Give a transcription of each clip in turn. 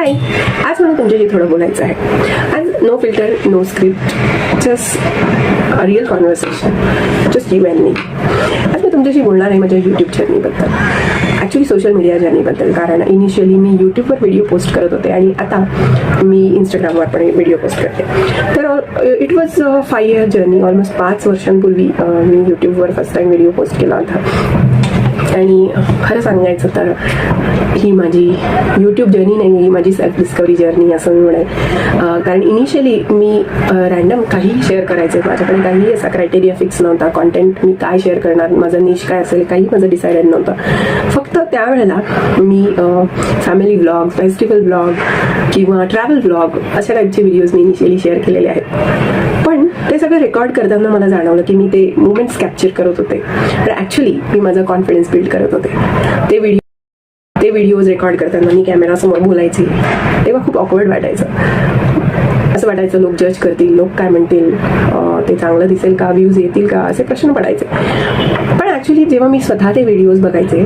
हाय, आज मला तुमच्याशी थोडं बोलायचं आहे. आज no filter, no script, just real conversation, just you and me. आज मी तुमच्याशी बोलणार आहे माझ्या यूट्यूब जर्नीबद्दल, ॲक्च्युली सोशल मीडिया जर्नीबद्दल. कारण इनिशियली मी यूट्यूबवर व्हिडिओ पोस्ट करत होते आणि आता मी इंस्टाग्रामवर पण व्हिडिओ पोस्ट करते. तर it was 5 year journey. Almost 5 वर्षांपूर्वी मी यूट्यूबवर फर्स्ट टाईम व्हिडिओ पोस्ट केला होता. आणि खरं सांगायचं तर ही माझी यूट्यूब जर्नी नाही, ही माझी सेल्फ डिस्कवरी जर्नी असं मी म्हणेन. कारण इनिशियली मी रॅन्डम काहीही शेअर करायचं, माझ्याकडे काहीही असा क्रायटेरिया फिक्स नव्हता. कॉन्टेंट मी काय शेअर करणार, माझं निश काय असेल, काही माझं डिसाइडेड नव्हतं. फक्त त्यावेळेला मी फॅमिली व्लॉग, फेस्टिवल व्लॉग किंवा ट्रॅव्हल व्लॉग अशा टाईपचे व्हिडिओज मी इनिशियली शेअर केलेले आहेत. पण ते सगळं रेकॉर्ड करताना मला जाणवलं की मी ते मोमेंट्स कॅप्चर करत होते, तर ॲक्च्युली मी माझा कॉन्फिडन्स बिल्ड करत होते. ते व्हिडिओज रेकॉर्ड करताना मी कॅमेरासमोर बोलायचे तेव्हा खूप ऑकवर्ड वाटायचं. असं वाटायचं लोक जज करतील, लोक काय म्हणतील, ते चांगलं दिसेल का, व्ह्यूज येतील का, असे प्रश्न पडायचे. पण ॲक्च्युली जेव्हा मी स्वतः ते व्हिडिओज बघायचे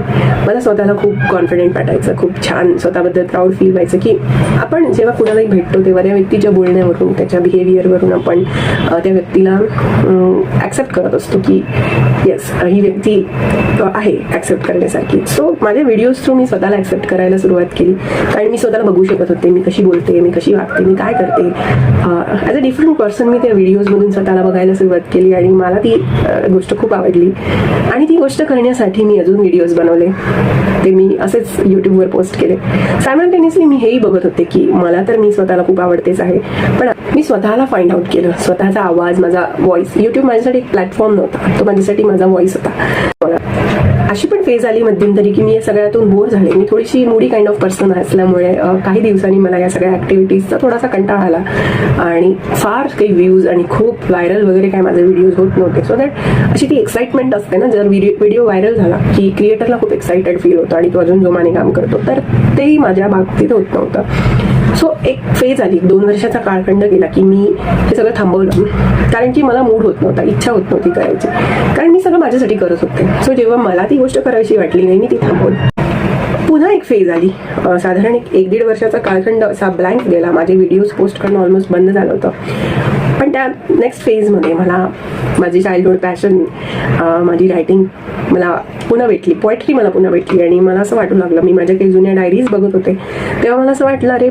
मला स्वतःला खूप कॉन्फिडेंट वाटायचं, खूप छान स्वतःबद्दल प्राऊड फील व्हायचं की आपण जेव्हा कुणालाही भेटतो तेव्हा त्या व्यक्तीच्या बोलण्यावरून, त्याच्या बिहेवियरवरून आपण त्या व्यक्तीला ॲक्सेप्ट करत असतो की येस, ही व्यक्ती आहे ॲक्सेप्ट करण्यासारखी. सो माझ्या व्हिडिओज थ्रू मी स्वतःला ॲक्सेप्ट करायला सुरुवात केली. कारण मी स्वतःला बघू शकत होते, मी कशी बोलते, मी कशी वागते, मी काय करते. ॲज अ डिफरंट पर्सन मी त्या व्हिडिओजमधून स्वतःला बघायला सुरुवात केली आणि मला ती गोष्ट खूप आवडली. आणि ती गोष्ट करण्यासाठी मी अजून व्हिडिओज बनवले, ते मी असेच यूट्यूबवर पोस्ट केले. सायमल्टेनियसली मी हेही बघत होते की मला तर मी स्वतःला खूप आवडतेच आहे, पण मी स्वतःला फाइंड आउट केलं, स्वतःचा आवाज, माझा व्हॉइस. यूट्यूब माझ्यासाठी एक प्लॅटफॉर्म नव्हता, तो माझ्यासाठी माझा व्हॉइस होता. अशी पण फेज आली मध्यंतरी की मी या सगळ्यातून बोर झाले. मी थोडीशी मूडी काइंड ऑफ पर्सन असल्यामुळे काही दिवसांनी मला या सगळ्या ॲक्टिव्हिटीजचा थोडासा कंटाळा आला आणि फार काही व्ह्यूज आणि खूप व्हायरल वगैरे काय माझे व्हिडिओज होत नव्हते. सो दॅट अशी ती एक्साइटमेंट असते ना, जर व्हिडिओ व्हायरल झाला की क्रिएटरला खूप एक्साइटेड फील होतं आणि तो अजून जोमाने काम करतो, तर तेही माझ्या बाबतीत होत नव्हतं. सो एक फेज आली, 2 वर्षाचा काळखंड गेला की मी हे सगळं थांबवलं. कारण की मला मूड होत नव्हता, इच्छा होत नव्हती करायची, कारण मी सगळं माझ्यासाठी करत होते. सो जेव्हा मला ती गोष्ट करायची वाटली नाही, मी ती थांबवली. पुन्हा एक फेज आली, साधारण 1-1.5 वर्षाचा काळखंड असा ब्लँक गेला. माझे व्हिडिओज पोस्ट करणं ऑलमोस्ट बंद झालं होतं. पण त्या नेक्स्ट फेजमध्ये मला माझी चाइल्डहुड पॅशन, माझी रायटिंग मला पुन्हा भेटली, पोएट्री मला पुन्हा भेटली. आणि मला असं वाटू लागलं, मी माझ्या काही जुन्या डायरीज बघत होते तेव्हा मला असं वाटलं, अरे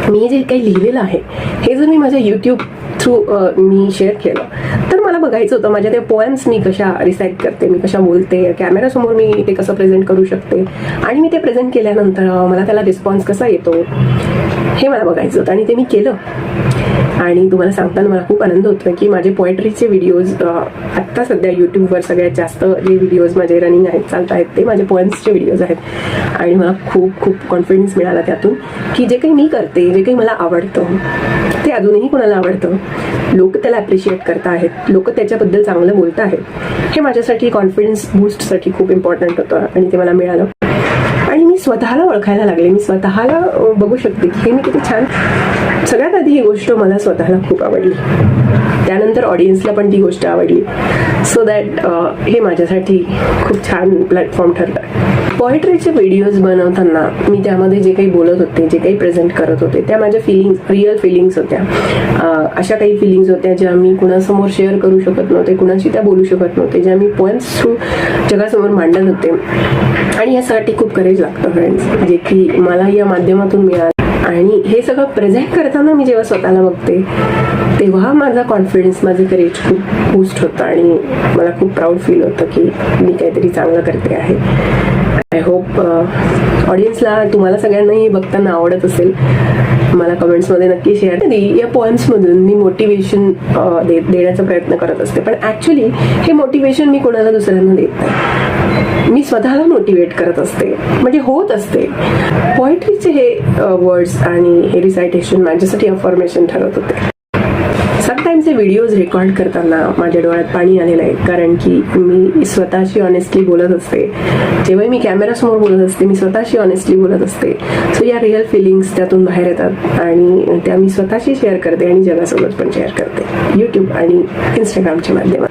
मी जे काही लिहिलेलं आहे हे जर मी माझ्या यूट्यूब थ्रू मी शेअर केलं तर मला बघायचं होतं माझ्या त्या पोएम्स मी कशा रिसाईट करते, मी कशा बोलते, कॅमेरासमोर मी ते कसं प्रेझेंट करू शकते आणि मी ते प्रेझेंट केल्यानंतर मला त्याला रिस्पॉन्स कसा येतो हे मला बघायचं होतं. आणि ते मी केलं. आणि तुम्हाला सांगताना मला खूप आनंद होतो की माझे पोएट्रीचे व्हिडिओज आत्ता सध्या यूट्यूबवर सगळ्यात जास्त जे व्हिडिओज माझे रनिंग आहेत, चालत आहेत, ते माझे पोएम्सचे व्हिडिओज आहेत. आणि मला खूप खूप कॉन्फिडन्स मिळाला त्यातून की जे काही मी करते, जे काही मला आवडतं ते अजूनही कोणाला आवडतं, लोक त्याला ॲप्रिशिएट करत आहेत, लोक त्याच्याबद्दल चांगलं बोलत आहेत, हे माझ्यासाठी कॉन्फिडन्स बूस्टसाठी खूप इम्पॉर्टंट होतं आणि ते मला मिळालं. आणि मी स्वतःला ओळखायला लागले, मी स्वतःला बघू शकते की हे मी किती छान. सगळ्यात आधी ही गोष्ट मला स्वतःला खूप आवडली, त्यानंतर ऑडियन्सला पण ती गोष्ट आवडली. सो दॅट हे माझ्यासाठी खूप छान प्लॅटफॉर्म ठरलं. पोएट्रीचे व्हिडिओज बनवताना मी त्यामध्ये जे काही बोलत होते, जे काही प्रेझेंट करत होते, त्या माझ्या फिलिंग्स, रिअल फिलिंग्स होत्या. अशा काही फिलिंग्स होत्या ज्या मी कुणासमोर शेअर करू शकत नव्हते, कुणाशी त्या बोलू शकत नव्हते, ज्या मी पोएम्स थ्रू जगासमोर मांडत होते. आणि यासाठी खूप करेज लागतं फ्रेंड्स, जे की मला या माध्यमातून मिळालं. आणि हे सगळं प्रेझेंट करताना मी जेव्हा स्वतःला बघते तेव्हा माझा कॉन्फिडन्स, माझं करेज खूप बूस्ट होतं आणि मला खूप प्राऊड फील होतं की मी काहीतरी चांगलं करते आहे. आय होप ऑडियन्सला, तुम्हाला सगळ्यांनाही बघताना आवडत असेल. मला कमेंट्समध्ये नक्की शेअर करा. या पोएम्समधून मी मोटिवेशन देण्याचा प्रयत्न करत असते, पण ॲक्च्युली हे मोटिवेशन मी कोणाला दुसऱ्यांना देत नाही, मी स्वतःला मोटिवेट करत असते, म्हणजे होत असते. पोएट्रीचे हे वर्ड्स आणि हे रिसायटेशन माझ्यासाठी अफर्मेशन ठरत होते. समटाईम्स हे व्हिडिओज रेकॉर्ड करताना माझ्या डोळ्यात पाणी आलेलं आहे, कारण की मी स्वतःशी ऑनेस्टली बोलत असते. जेव्हा मी कॅमेरासमोर बोलत असते मी स्वतःशी ऑनेस्टली बोलत असते. सो या रिअल फिलिंग्स त्यातून बाहेर येतात आणि त्या मी स्वतःशी शेअर करते आणि जगासोबत पण शेअर करते यूट्यूब आणि इंस्टाग्रामच्या माध्यमात.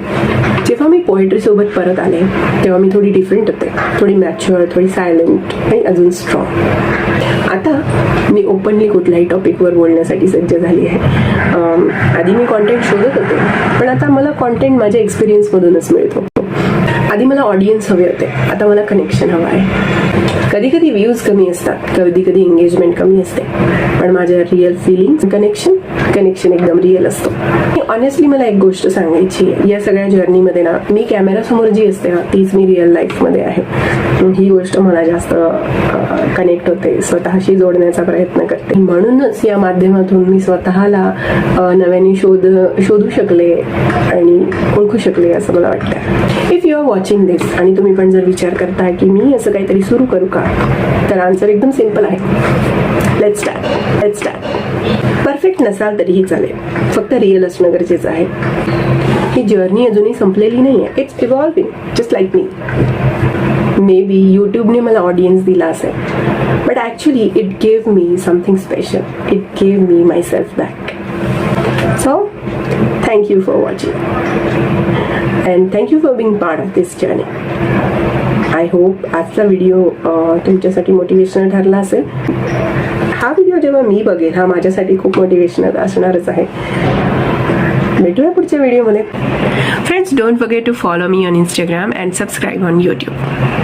जेव्हा मी पोएट्रीसोबत परत आले तेव्हा मी थोडी डिफरंट होते, थोडी मॅच्युअर, थोडी सायलेंट आणि अजून स्ट्रॉंग. आता मी ओपनली कुठल्याही टॉपिकवर बोलण्यासाठी सज्ज झाली आहे. आधी मी कॉन्टेंट शोधत होते, पण आता मला कॉन्टेंट माझ्या एक्सपिरियन्समधूनच मिळतो. आधी मला ऑडियन्स हवे होते, आता मला कनेक्शन हवं आहे. कधी कधी व्ह्यूज कमी असतात, कधी कधी एंगेजमेंट कमी असते, पण माझ्या रिअल फिलिंग कनेक्शन एकदम रिअल असतो. ऑनेस्टली मला एक गोष्ट सांगायची आहे, या सगळ्या जर्नीमध्ये ना मी कॅमेरासमोर जी असते ना तीच मी रिअल लाईफमध्ये आहे. ही गोष्ट मला जास्त कनेक्ट होते, स्वतःशी जोडण्याचा प्रयत्न करते. म्हणूनच या माध्यमातून मी स्वतःला नव्याने शोधू शकले आणि ओळखू शकले असं मला वाटतं. इफ यू आर वॉचिंग दिस आणि तुम्ही पण जर विचार करताय की मी असं काहीतरी सुरू करू का, तर आन्सर एकदम सिम्पल आहे. Let's start. परफेक्ट नसाल तरीही चालेल, फक्त रिअल असणं गरजेचं आहे. ही जर्नी अजूनही संपलेली नाही आहे. It's evolving just like me. Maybe यूट्यूबने मला ऑडियन्स दिला असेल, but actually it gave me something special. It gave me myself back. So thank you for watching and thank you for being part of this journey. I hope आजचा video तुमच्यासाठी motivational ठरला असेल. हा video जेव्हा मी बघेल, हा माझ्यासाठी खूप मोटिवेशनल असणारच आहे. भेटूया पुढच्या व्हिडिओमध्ये. Friends, don't forget to follow me on Instagram and subscribe on YouTube.